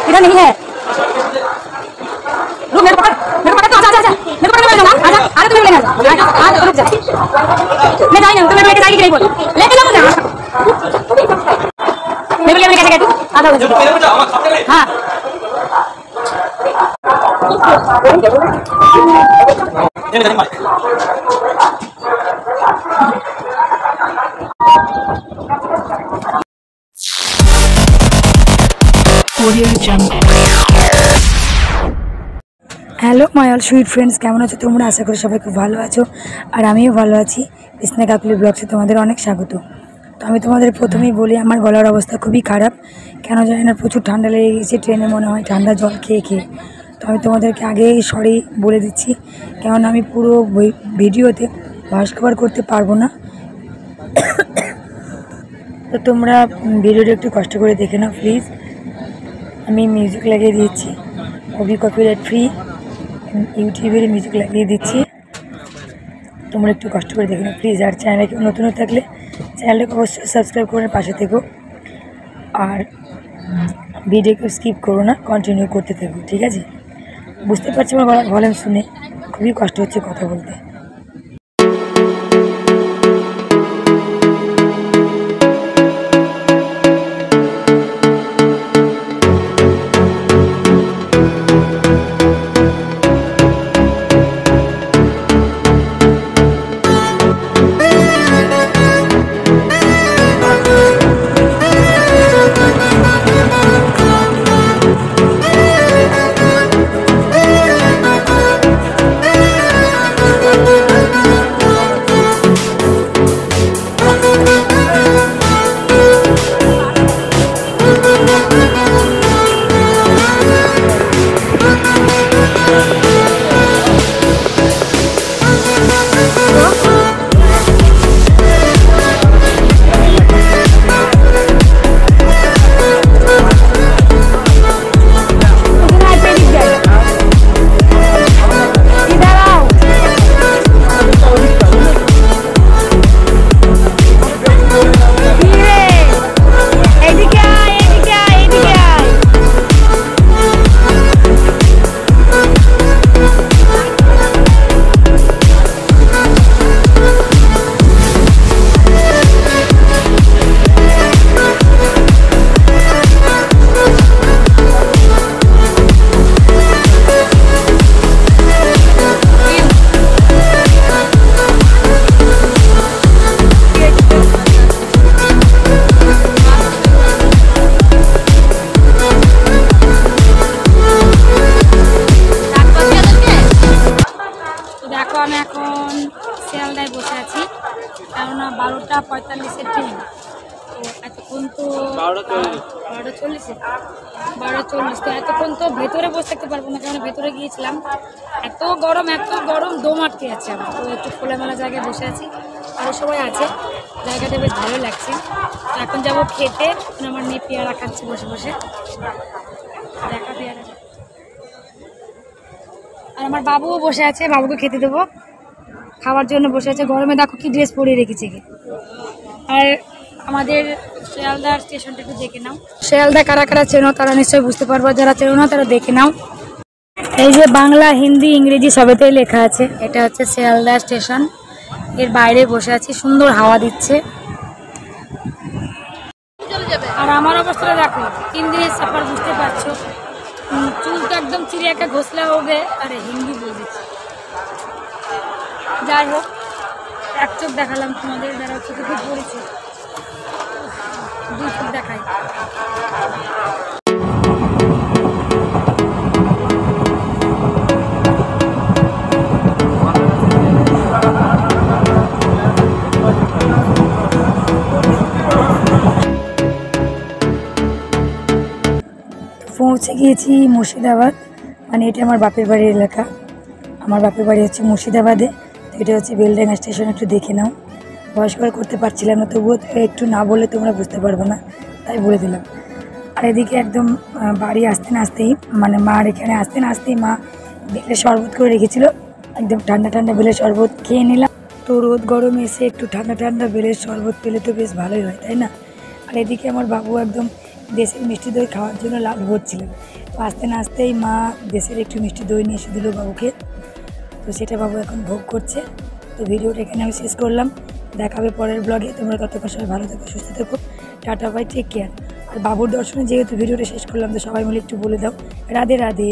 इधर नहीं है। रुक मेरे पकड़ तो आजा आजा मेरे पकड़ में जाना आजा आजा तू लेने आजा रुक जा मैं जाएंगे तो मैं लेके जाएगी कि नहीं बोल लेके जाऊंगा मेरे लिए कैसे गए तू आधा हां hello my all sweet friends केमन आছো তোমরা आशा करी सबाई खूब ভালো আছো আর আমিও ভালো আছি বিছনা কাকলি ব্লগসে তোমাদের অনেক স্বাগত। তো আমি তোমাদের প্রথমেই বলি আমার গলার অবস্থা খুবই খারাপ, কেন জানি না প্রচুর ঠান্ডা লেগে গেছে, ট্রেনে মনে হয় ঠান্ডা জল খেয়ে খেয়ে। তো আমি তোমাদেরকে আগেই সরি বলে দিচ্ছি, কারণ আমি পুরো ভিডিওতে ভয়েস কভার করতে পারবো না। তো তোমরা ভিডিওটা একটু কষ্ট করে দেখে নাও প্লিজ। আমি মিউজিক লাগিয়ে দিয়েছি, কপি কপিরাইট ফ্রি ইউটিউবের মিউজিক লাগিয়ে দিচ্ছি, তোমরা একটু কষ্ট করে দেখে নাও প্লিজ। আর চ্যানেলে কেউ নতুন থাকলে চ্যানেলটাকে অবশ্যই সাবস্ক্রাইব করে পাশে থেকো, আর ভিডিওকে স্কিপ করো না, কন্টিনিউ করতে থাকো, ঠিক আছে? বুঝতে পারছি আমার গলার ভলিউম শুনে খুবই কষ্ট হচ্ছে কথা বলতে। আমি এখন শিয়ালদায় বসে আছি, কেননা 12:45 ট্রেন। তো এতক্ষণ তো 12:40 তো এতক্ষণ তো ভেতরে বসে থাকতে পারবো না, কারণ ভেতরে গিয়েছিলাম, এত গরম দম আটকে যাচ্ছে আমার। তো একটু খোলামেলা জায়গায় বসে আছি, আরও সবাই আছে, জায়গাটা বেশ ভালো লাগছে। তো এখন যাবো খেতে, আমার মেয়ে পেয়ারা খাচ্ছে বসে বসে, দেখা পেয়ারা। আর আমার বাবুও বসে আছে, বাবুকে খেতে দেবো, খাওয়ার জন্য বসে আছে। গরমে দেখো কি ড্রেস পরে রেখেছে। আর আমাদের শিয়ালদা স্টেশনটা একটু দেখে নাও। শিয়ালদা কারা কারা চেনো তারা নিশ্চয়ই বুঝতে পারবো, যারা চেনো না তারা দেখে নাও। এই যে বাংলা, হিন্দি, ইংরেজি সবেতেই লেখা আছে, এটা হচ্ছে শিয়ালদা স্টেশন। এর বাইরে বসে আছি, সুন্দর হাওয়া দিচ্ছে। আর আমার অবস্থাটা দেখো, 3 দিনের সফর, বুঝতে পারছো, চুলটা একদম চিড়িয়াকে ঘষলে হবে। আরে হিন্দি বলছি, যাই হোক, এক চোখ দেখালাম তোমাদের, যারা চোখে খুব পড়েছে, 2 চোখ দেখাই। পৌঁছে গিয়েছি মুর্শিদাবাদ, মানে এটা আমার বাপের বাড়ির এলাকা। আমার বাপের বাড়ি হচ্ছে মুর্শিদাবাদে। তো এটা হচ্ছে বেলডাঙ্গা স্টেশন, একটু দেখে নাও। ভয়েস কভার করতে পারছিলাম না, তবুও একটু না বললে তোমরা বুঝতে পারবে না, তাই বলে দিলাম। আর এদিকে একদম বাড়ি আসতে না আসতেই, মানে মার এখানে আসতে না আসতেই মা বেলের শরবত করে রেখেছিল, একদম ঠান্ডা ঠান্ডা বেলের শরবত খেয়ে নিলাম। তো রোদ গরমে এসে একটু ঠান্ডা ঠান্ডা বেলের শরবত পেলে তো বেশ ভালোই হয়, তাই না? আর আর এদিকে আমার বাবু একদম দেশের মিষ্টি দই খাওয়ার জন্য লাভ হচ্ছিলেন। তো আস্তে না আসতেই মা দেশের একটু মিষ্টি দই নিয়ে এসে দিল বাবুকে। তো সেটা বাবু এখন ভোগ করছে। তো ভিডিওটা এখানে আমি শেষ করলাম, দেখাবে পরের ব্লগে। তোমরা ততক্ষণ সবাই ভালো থেকো, সুস্থ থেকো, টাটা বাই, টেক কেয়ার। আর বাবুর দর্শনে যেহেতু ভিডিওটা শেষ করলাম, তো সবাই মিলে একটু বলে দাও রাধে রাধে।